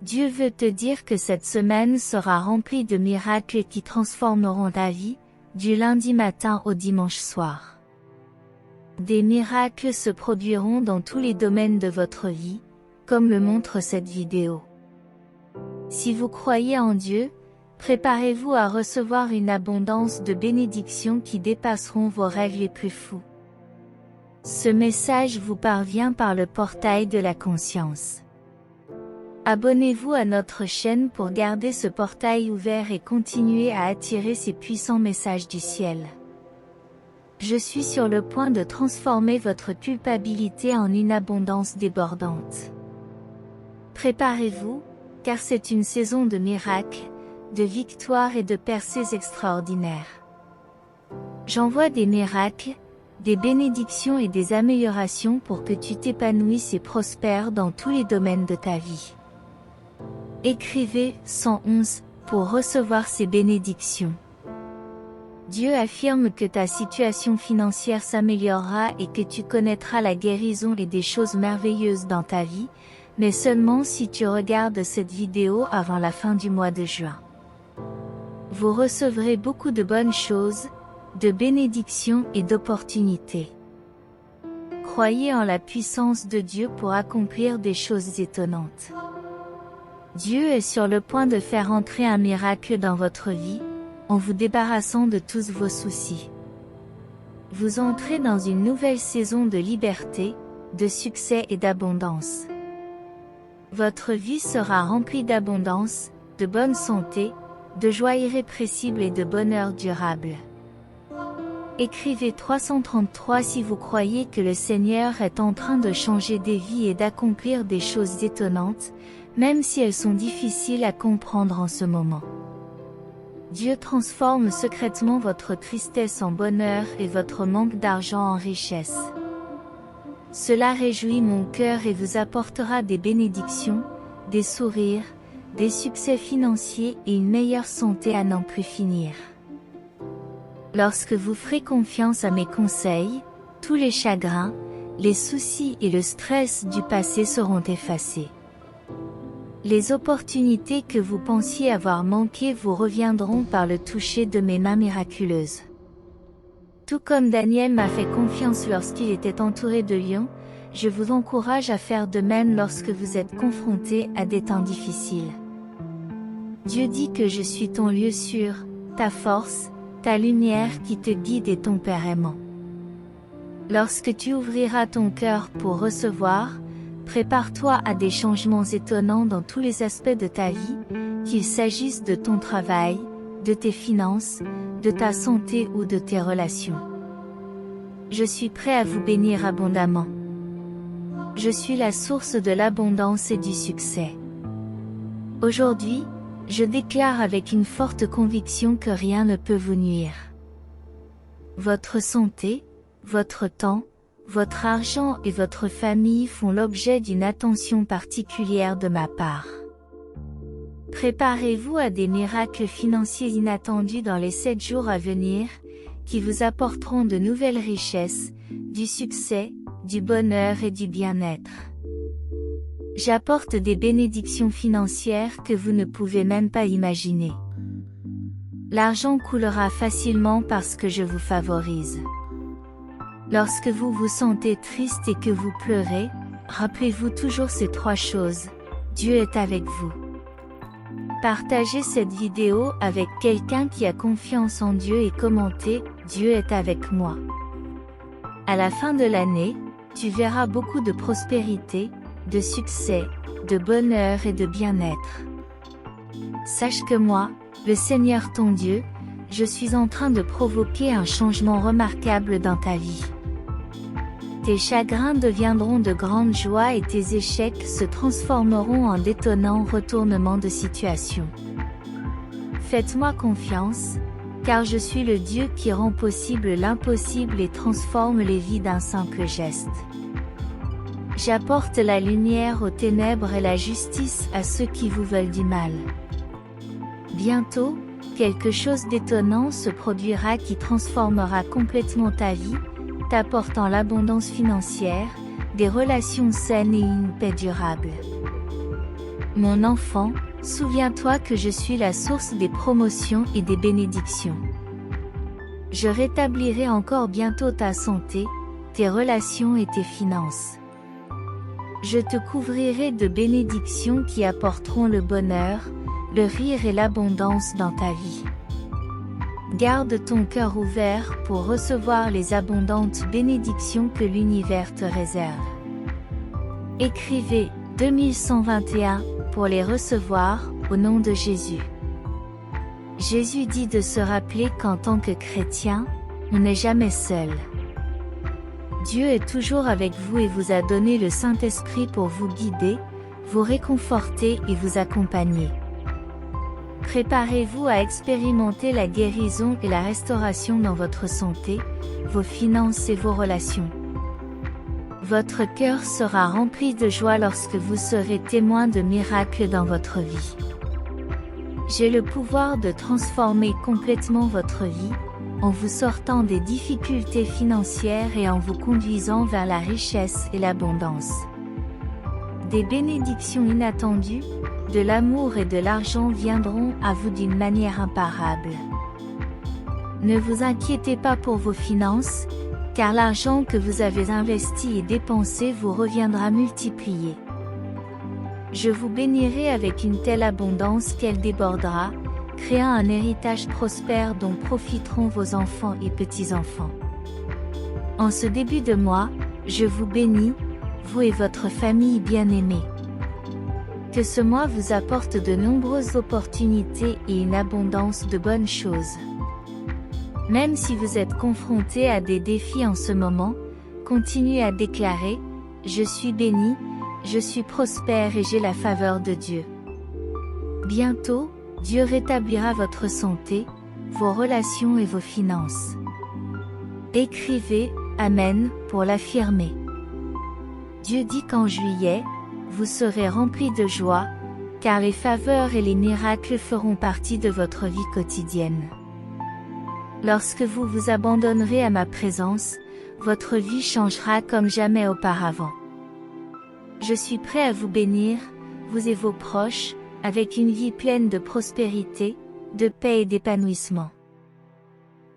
Dieu veut te dire que cette semaine sera remplie de miracles qui transformeront ta vie, du lundi matin au dimanche soir. Des miracles se produiront dans tous les domaines de votre vie, comme le montre cette vidéo. Si vous croyez en Dieu, préparez-vous à recevoir une abondance de bénédictions qui dépasseront vos rêves les plus fous. Ce message vous parvient par le portail de la conscience. Abonnez-vous à notre chaîne pour garder ce portail ouvert et continuer à attirer ces puissants messages du ciel. Je suis sur le point de transformer votre culpabilité en une abondance débordante. Préparez-vous, car c'est une saison de miracles, de victoires et de percées extraordinaires. J'envoie des miracles, des bénédictions et des améliorations pour que tu t'épanouisses et prospères dans tous les domaines de ta vie. Écrivez 111 pour recevoir ces bénédictions. Dieu affirme que ta situation financière s'améliorera et que tu connaîtras la guérison et des choses merveilleuses dans ta vie, mais seulement si tu regardes cette vidéo avant la fin du mois de juin. Vous recevrez beaucoup de bonnes choses, de bénédictions et d'opportunités. Croyez en la puissance de Dieu pour accomplir des choses étonnantes. Dieu est sur le point de faire entrer un miracle dans votre vie, en vous débarrassant de tous vos soucis. Vous entrez dans une nouvelle saison de liberté, de succès et d'abondance. Votre vie sera remplie d'abondance, de bonne santé, de joie irrépressible et de bonheur durable. Écrivez 333 si vous croyez que le Seigneur est en train de changer des vies et d'accomplir des choses étonnantes, même si elles sont difficiles à comprendre en ce moment. Dieu transforme secrètement votre tristesse en bonheur et votre manque d'argent en richesse. Cela réjouit mon cœur et vous apportera des bénédictions, des sourires, des succès financiers et une meilleure santé à n'en plus finir. Lorsque vous ferez confiance à mes conseils, tous les chagrins, les soucis et le stress du passé seront effacés. Les opportunités que vous pensiez avoir manquées vous reviendront par le toucher de mes mains miraculeuses. Tout comme Daniel m'a fait confiance lorsqu'il était entouré de lions, je vous encourage à faire de même lorsque vous êtes confronté à des temps difficiles. Dieu dit que je suis ton lieu sûr, ta force, ta lumière qui te guide et ton Père aimant. Lorsque tu ouvriras ton cœur pour recevoir, prépare-toi à des changements étonnants dans tous les aspects de ta vie, qu'il s'agisse de ton travail, de tes finances, de ta santé ou de tes relations. Je suis prêt à vous bénir abondamment. Je suis la source de l'abondance et du succès. Aujourd'hui, je déclare avec une forte conviction que rien ne peut vous nuire. Votre santé, votre temps, votre argent et votre famille font l'objet d'une attention particulière de ma part. Préparez-vous à des miracles financiers inattendus dans les 7 jours à venir, qui vous apporteront de nouvelles richesses, du succès, du bonheur et du bien-être. J'apporte des bénédictions financières que vous ne pouvez même pas imaginer. L'argent coulera facilement parce que je vous favorise. Lorsque vous vous sentez triste et que vous pleurez, rappelez-vous toujours ces 3 choses. Dieu est avec vous. Partagez cette vidéo avec quelqu'un qui a confiance en Dieu et commentez « Dieu est avec moi ». À la fin de l'année, tu verras beaucoup de prospérité, de succès, de bonheur et de bien-être. Sache que moi, le Seigneur ton Dieu, je suis en train de provoquer un changement remarquable dans ta vie. Tes chagrins deviendront de grandes joies et tes échecs se transformeront en d'étonnants retournements de situation. Faites-moi confiance, car je suis le Dieu qui rend possible l'impossible et transforme les vies d'un simple geste. J'apporte la lumière aux ténèbres et la justice à ceux qui vous veulent du mal. Bientôt, quelque chose d'étonnant se produira qui transformera complètement ta vie, t'apportant l'abondance financière, des relations saines et une paix durable. Mon enfant, souviens-toi que je suis la source des promotions et des bénédictions. Je rétablirai encore bientôt ta santé, tes relations et tes finances. Je te couvrirai de bénédictions qui apporteront le bonheur, le rire et l'abondance dans ta vie. Garde ton cœur ouvert pour recevoir les abondantes bénédictions que l'univers te réserve. Écrivez 2121 pour les recevoir, au nom de Jésus. Jésus dit de se rappeler qu'en tant que chrétien, on n'est jamais seul. Dieu est toujours avec vous et vous a donné le Saint-Esprit pour vous guider, vous réconforter et vous accompagner. Préparez-vous à expérimenter la guérison et la restauration dans votre santé, vos finances et vos relations. Votre cœur sera rempli de joie lorsque vous serez témoin de miracles dans votre vie. J'ai le pouvoir de transformer complètement votre vie, en vous sortant des difficultés financières et en vous conduisant vers la richesse et l'abondance. Des bénédictions inattendues, de l'amour et de l'argent viendront à vous d'une manière imparable. Ne vous inquiétez pas pour vos finances, car l'argent que vous avez investi et dépensé vous reviendra multiplié. Je vous bénirai avec une telle abondance qu'elle débordera, créant un héritage prospère dont profiteront vos enfants et petits-enfants. En ce début de mois, je vous bénis, vous et votre famille bien-aimée. Que ce mois vous apporte de nombreuses opportunités et une abondance de bonnes choses. Même si vous êtes confronté à des défis en ce moment, continuez à déclarer « Je suis béni, je suis prospère et j'ai la faveur de Dieu ». Bientôt, Dieu rétablira votre santé, vos relations et vos finances. Écrivez « Amen » pour l'affirmer. Dieu dit qu'en juillet, vous serez remplis de joie, car les faveurs et les miracles feront partie de votre vie quotidienne. Lorsque vous vous abandonnerez à ma présence, votre vie changera comme jamais auparavant. Je suis prêt à vous bénir, vous et vos proches, avec une vie pleine de prospérité, de paix et d'épanouissement.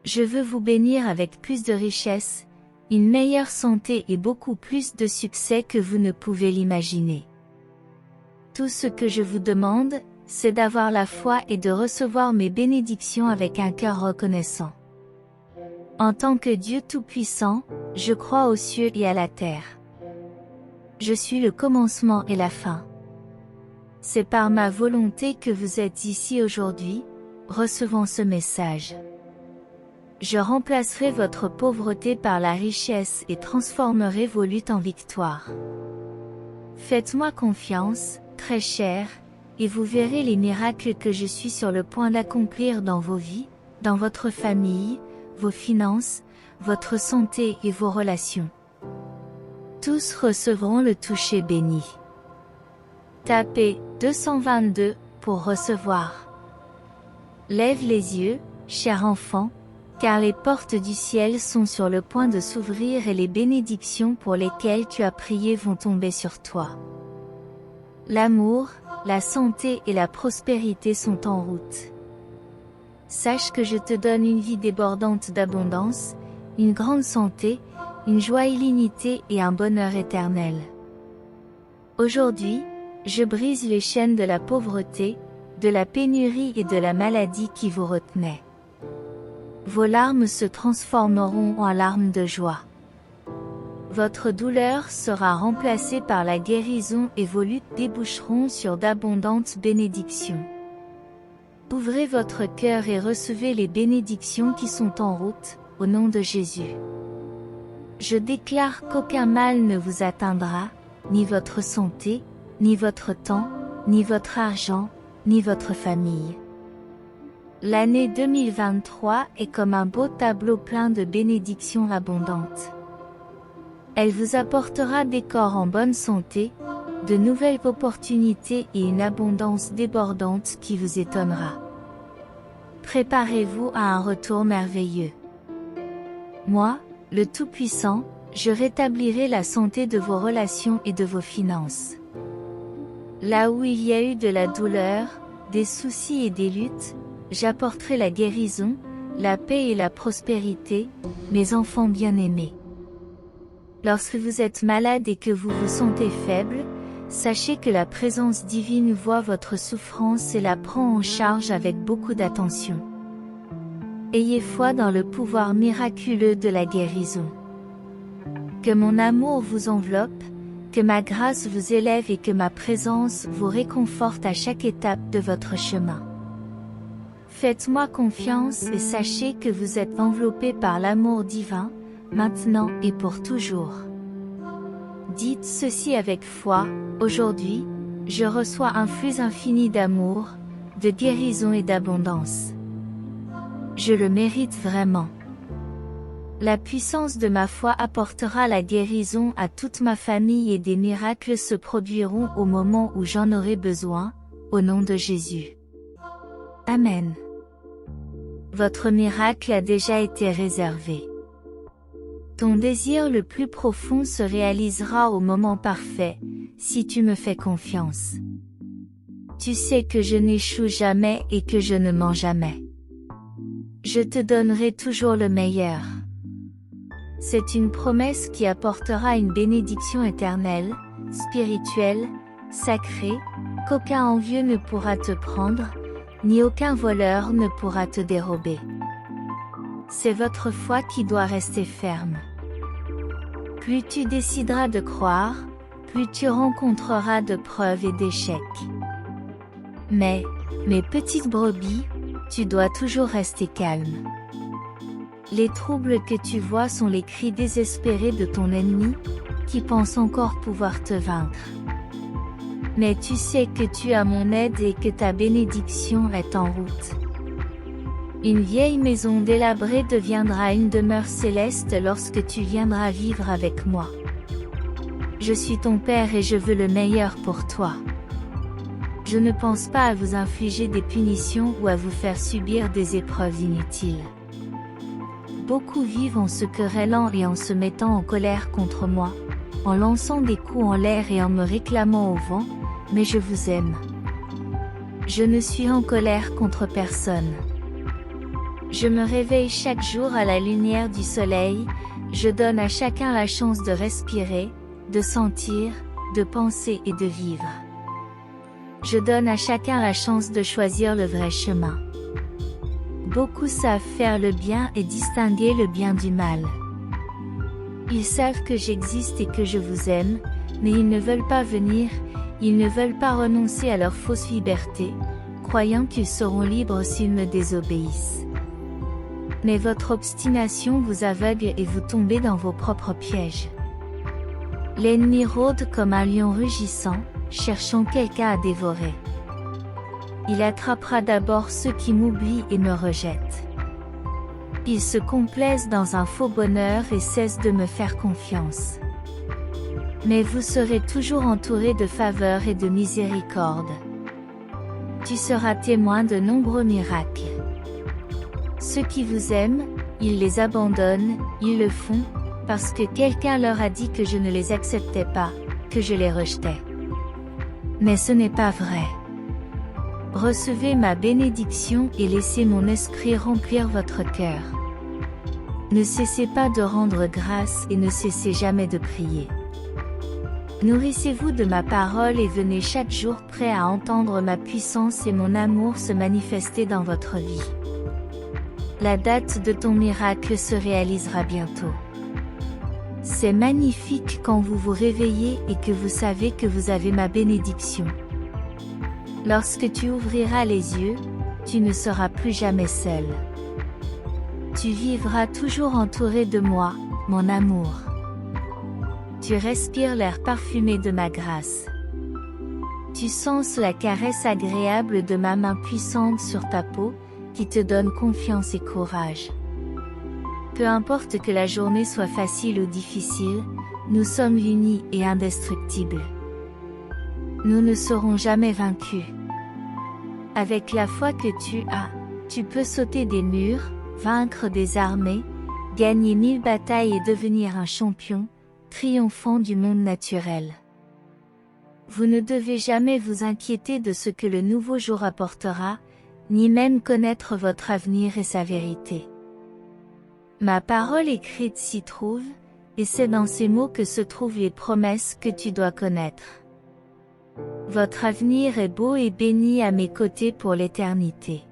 Je veux vous bénir avec plus de richesse, une meilleure santé et beaucoup plus de succès que vous ne pouvez l'imaginer. Tout ce que je vous demande, c'est d'avoir la foi et de recevoir mes bénédictions avec un cœur reconnaissant. En tant que Dieu Tout-Puissant, je crois aux cieux et à la terre. Je suis le commencement et la fin. C'est par ma volonté que vous êtes ici aujourd'hui, recevant ce message. Je remplacerai votre pauvreté par la richesse et transformerai vos luttes en victoire. Faites-moi confiance, très cher, et vous verrez les miracles que je suis sur le point d'accomplir dans vos vies, dans votre famille, vos finances, votre santé et vos relations. Tous recevront le toucher béni. Tapez 222 pour recevoir. Lève les yeux, cher enfant, car les portes du ciel sont sur le point de s'ouvrir et les bénédictions pour lesquelles tu as prié vont tomber sur toi. L'amour, la santé et la prospérité sont en route. Sache que je te donne une vie débordante d'abondance, une grande santé, une joie illimitée et un bonheur éternel. Aujourd'hui, je brise les chaînes de la pauvreté, de la pénurie et de la maladie qui vous retenaient. Vos larmes se transformeront en larmes de joie. Votre douleur sera remplacée par la guérison et vos luttes déboucheront sur d'abondantes bénédictions. Ouvrez votre cœur et recevez les bénédictions qui sont en route, au nom de Jésus. Je déclare qu'aucun mal ne vous atteindra, ni votre santé, ni votre temps, ni votre argent, ni votre famille. L'année 2023 est comme un beau tableau plein de bénédictions abondantes. Elle vous apportera des corps en bonne santé, de nouvelles opportunités et une abondance débordante qui vous étonnera. Préparez-vous à un retour merveilleux. Moi, le Tout-Puissant, je rétablirai la santé de vos relations et de vos finances. Là où il y a eu de la douleur, des soucis et des luttes, j'apporterai la guérison, la paix et la prospérité, mes enfants bien-aimés. Lorsque vous êtes malade et que vous vous sentez faible, sachez que la présence divine voit votre souffrance et la prend en charge avec beaucoup d'attention. Ayez foi dans le pouvoir miraculeux de la guérison. Que mon amour vous enveloppe, que ma grâce vous élève et que ma présence vous réconforte à chaque étape de votre chemin. Faites-moi confiance et sachez que vous êtes enveloppé par l'amour divin, maintenant et pour toujours. Dites ceci avec foi, aujourd'hui, je reçois un flux infini d'amour, de guérison et d'abondance. Je le mérite vraiment. La puissance de ma foi apportera la guérison à toute ma famille et des miracles se produiront au moment où j'en aurai besoin, au nom de Jésus. Amen. Votre miracle a déjà été réservé. Ton désir le plus profond se réalisera au moment parfait, si tu me fais confiance. Tu sais que je n'échoue jamais et que je ne mens jamais. Je te donnerai toujours le meilleur. C'est une promesse qui apportera une bénédiction éternelle, spirituelle, sacrée, qu'aucun envieux ne pourra te prendre, ni aucun voleur ne pourra te dérober. C'est votre foi qui doit rester ferme. Plus tu décideras de croire, plus tu rencontreras de preuves et d'échecs. Mais, mes petites brebis, tu dois toujours rester calme. Les troubles que tu vois sont les cris désespérés de ton ennemi, qui pense encore pouvoir te vaincre. Mais tu sais que tu as mon aide et que ta bénédiction est en route. Une vieille maison délabrée deviendra une demeure céleste lorsque tu viendras vivre avec moi. Je suis ton Père et je veux le meilleur pour toi. Je ne pense pas à vous infliger des punitions ou à vous faire subir des épreuves inutiles. Beaucoup vivent en se querellant et en se mettant en colère contre moi, en lançant des coups en l'air et en me réclamant au vent, mais je vous aime. Je ne suis en colère contre personne. Je me réveille chaque jour à la lumière du soleil, je donne à chacun la chance de respirer, de sentir, de penser et de vivre. Je donne à chacun la chance de choisir le vrai chemin. Beaucoup savent faire le bien et distinguer le bien du mal. Ils savent que j'existe et que je vous aime, mais ils ne veulent pas venir, ils ne veulent pas renoncer à leur fausse liberté, croyant qu'ils seront libres s'ils me désobéissent. Mais votre obstination vous aveugle et vous tombez dans vos propres pièges. L'ennemi rôde comme un lion rugissant, cherchant quelqu'un à dévorer. Il attrapera d'abord ceux qui m'oublient et me rejettent. Il se complaise dans un faux bonheur et cesse de me faire confiance. Mais vous serez toujours entouré de faveur et de miséricorde. Tu seras témoin de nombreux miracles. Ceux qui vous aiment, ils les abandonnent, ils le font, parce que quelqu'un leur a dit que je ne les acceptais pas, que je les rejetais. Mais ce n'est pas vrai. Recevez ma bénédiction et laissez mon esprit remplir votre cœur. Ne cessez pas de rendre grâce et ne cessez jamais de prier. Nourrissez-vous de ma parole et venez chaque jour prêt à entendre ma puissance et mon amour se manifester dans votre vie. La date de ton miracle se réalisera bientôt. C'est magnifique quand vous vous réveillez et que vous savez que vous avez ma bénédiction. Lorsque tu ouvriras les yeux, tu ne seras plus jamais seul. Tu vivras toujours entouré de moi, mon amour. Tu respires l'air parfumé de ma grâce. Tu sens la caresse agréable de ma main puissante sur ta peau, qui te donne confiance et courage. Peu importe que la journée soit facile ou difficile, nous sommes unis et indestructibles. Nous ne serons jamais vaincus. Avec la foi que tu as, tu peux sauter des murs, vaincre des armées, gagner 1000 batailles et devenir un champion, triomphant du monde naturel. Vous ne devez jamais vous inquiéter de ce que le nouveau jour apportera, ni même connaître votre avenir et sa vérité. Ma parole écrite s'y trouve, et c'est dans ces mots que se trouvent les promesses que tu dois connaître. Votre avenir est beau et béni à mes côtés pour l'éternité.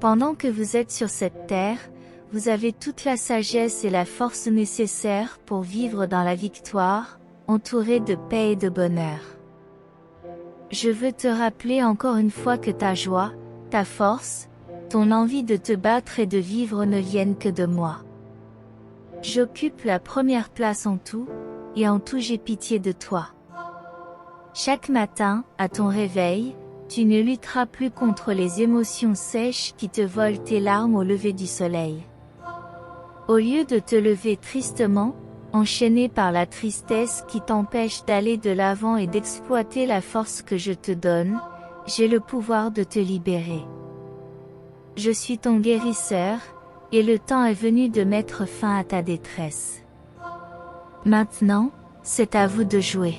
Pendant que vous êtes sur cette terre, vous avez toute la sagesse et la force nécessaires pour vivre dans la victoire, entouré de paix et de bonheur. Je veux te rappeler encore une fois que ta joie, ta force, ton envie de te battre et de vivre ne viennent que de moi. J'occupe la première place en tout, et en tout j'ai pitié de toi. Chaque matin, à ton réveil, tu ne lutteras plus contre les émotions sèches qui te volent tes larmes au lever du soleil. Au lieu de te lever tristement, enchaîné par la tristesse qui t'empêche d'aller de l'avant et d'exploiter la force que je te donne, j'ai le pouvoir de te libérer. Je suis ton guérisseur, et le temps est venu de mettre fin à ta détresse. Maintenant, c'est à vous de jouer.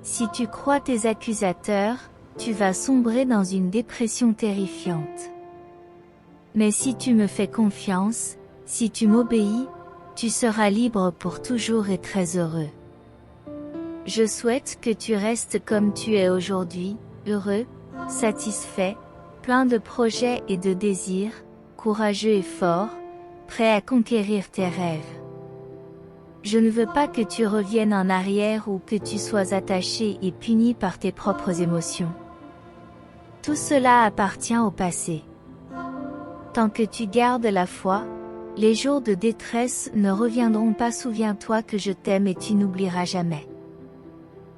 Si tu crois tes accusateurs, tu vas sombrer dans une dépression terrifiante. Mais si tu me fais confiance, si tu m'obéis, tu seras libre pour toujours et très heureux. Je souhaite que tu restes comme tu es aujourd'hui, heureux, satisfait, plein de projets et de désirs, courageux et fort, prêt à conquérir tes rêves. Je ne veux pas que tu reviennes en arrière ou que tu sois attaché et puni par tes propres émotions. Tout cela appartient au passé. Tant que tu gardes la foi, les jours de détresse ne reviendront pas. Souviens-toi que je t'aime et tu n'oublieras jamais.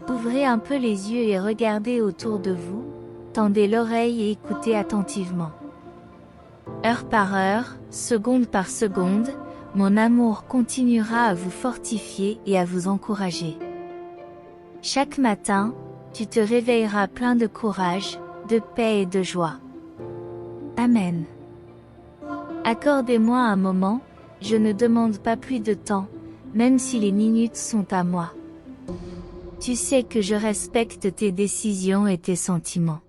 Ouvrez un peu les yeux et regardez autour de vous, tendez l'oreille et écoutez attentivement. Heure par heure, seconde par seconde, mon amour continuera à vous fortifier et à vous encourager. Chaque matin, tu te réveilleras plein de courage, de paix et de joie. Amen. Accordez-moi un moment, je ne demande pas plus de temps, même si les minutes sont à moi. Tu sais que je respecte tes décisions et tes sentiments.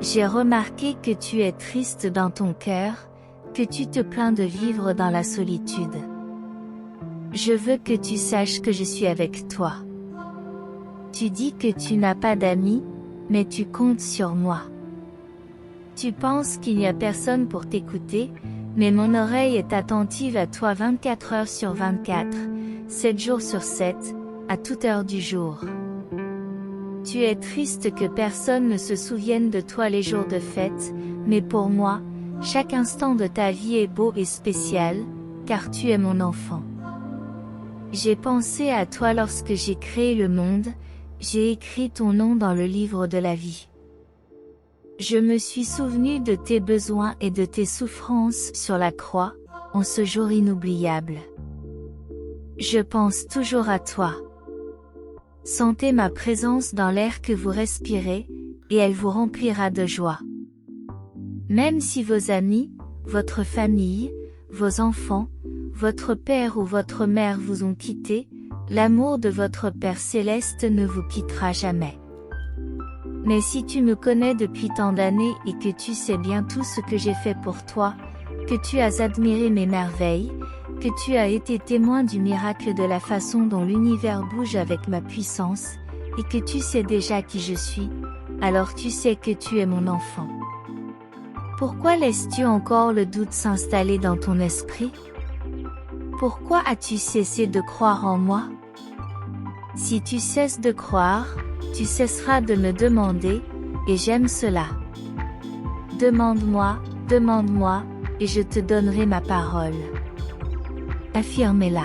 J'ai remarqué que tu es triste dans ton cœur, que tu te plains de vivre dans la solitude. Je veux que tu saches que je suis avec toi. Tu dis que tu n'as pas d'amis, mais tu comptes sur moi. Tu penses qu'il n'y a personne pour t'écouter, mais mon oreille est attentive à toi 24 heures sur 24, 7 jours sur 7, à toute heure du jour. Tu es triste que personne ne se souvienne de toi les jours de fête, mais pour moi, chaque instant de ta vie est beau et spécial, car tu es mon enfant. J'ai pensé à toi lorsque j'ai créé le monde, j'ai écrit ton nom dans le livre de la vie. Je me suis souvenu de tes besoins et de tes souffrances sur la croix, en ce jour inoubliable. Je pense toujours à toi. Sentez ma présence dans l'air que vous respirez, et elle vous remplira de joie. Même si vos amis, votre famille, vos enfants, votre père ou votre mère vous ont quitté, l'amour de votre Père céleste ne vous quittera jamais. Mais si tu me connais depuis tant d'années et que tu sais bien tout ce que j'ai fait pour toi, que tu as admiré mes merveilles, que tu as été témoin du miracle de la façon dont l'univers bouge avec ma puissance, et que tu sais déjà qui je suis, alors tu sais que tu es mon enfant. Pourquoi laisses-tu encore le doute s'installer dans ton esprit? Pourquoi as-tu cessé de croire en moi? Si tu cesses de croire, tu cesseras de me demander, et j'aime cela. Demande-moi, demande-moi, et je te donnerai ma parole. Affirmez-la.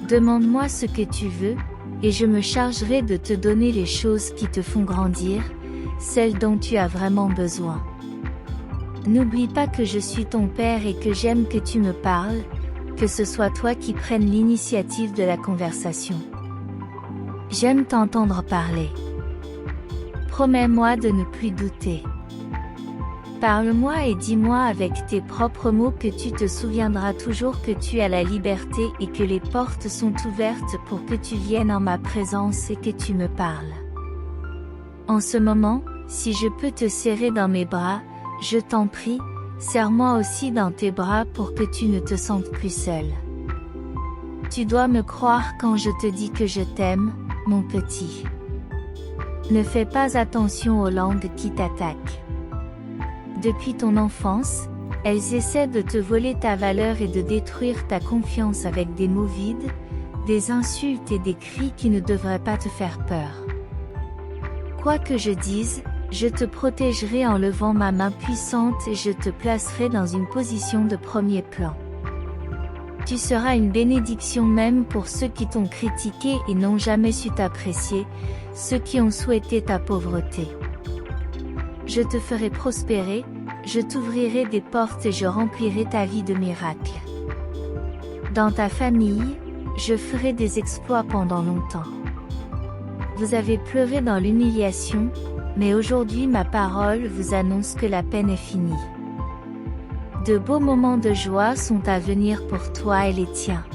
Demande-moi ce que tu veux, et je me chargerai de te donner les choses qui te font grandir, celles dont tu as vraiment besoin. N'oublie pas que je suis ton Père et que j'aime que tu me parles, que ce soit toi qui prennes l'initiative de la conversation. J'aime t'entendre parler. Promets-moi de ne plus douter. Parle-moi et dis-moi avec tes propres mots que tu te souviendras toujours que tu as la liberté et que les portes sont ouvertes pour que tu viennes en ma présence et que tu me parles. En ce moment, si je peux te serrer dans mes bras, je t'en prie, serre-moi aussi dans tes bras pour que tu ne te sentes plus seul. Tu dois me croire quand je te dis que je t'aime, mon petit. Ne fais pas attention aux langues qui t'attaquent. Depuis ton enfance, elles essaient de te voler ta valeur et de détruire ta confiance avec des mots vides, des insultes et des cris qui ne devraient pas te faire peur. Quoi que je dise, je te protégerai en levant ma main puissante et je te placerai dans une position de premier plan. Tu seras une bénédiction même pour ceux qui t'ont critiqué et n'ont jamais su t'apprécier, ceux qui ont souhaité ta pauvreté. Je te ferai prospérer, je t'ouvrirai des portes et je remplirai ta vie de miracles. Dans ta famille, je ferai des exploits pendant longtemps. Vous avez pleuré dans l'humiliation, mais aujourd'hui ma parole vous annonce que la peine est finie. De beaux moments de joie sont à venir pour toi et les tiens.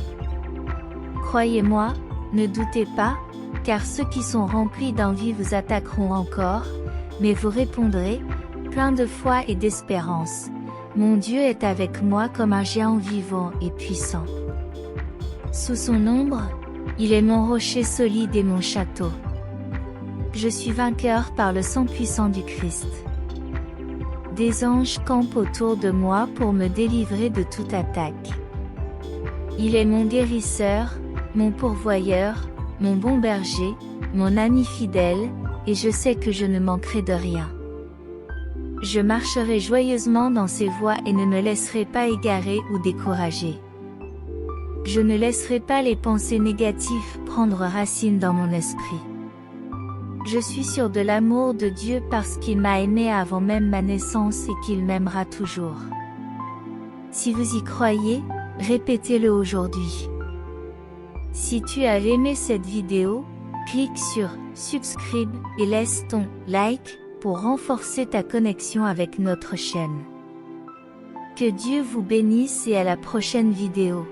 Croyez-moi, ne doutez pas, car ceux qui sont remplis d'envie vous attaqueront encore, mais vous répondrez, plein de foi et d'espérance, mon Dieu est avec moi comme un géant vivant et puissant. Sous son ombre, il est mon rocher solide et mon château. Je suis vainqueur par le sang puissant du Christ. Des anges campent autour de moi pour me délivrer de toute attaque. Il est mon guérisseur, mon pourvoyeur, mon bon berger, mon ami fidèle, et je sais que je ne manquerai de rien. Je marcherai joyeusement dans ses voies et ne me laisserai pas égarer ou décourager. Je ne laisserai pas les pensées négatives prendre racine dans mon esprit. Je suis sûr de l'amour de Dieu parce qu'il m'a aimé avant même ma naissance et qu'il m'aimera toujours. Si vous y croyez, répétez-le aujourd'hui. Si tu as aimé cette vidéo, clique sur « Subscribe » et laisse ton « like » pour renforcer ta connexion avec notre chaîne. Que Dieu vous bénisse et à la prochaine vidéo.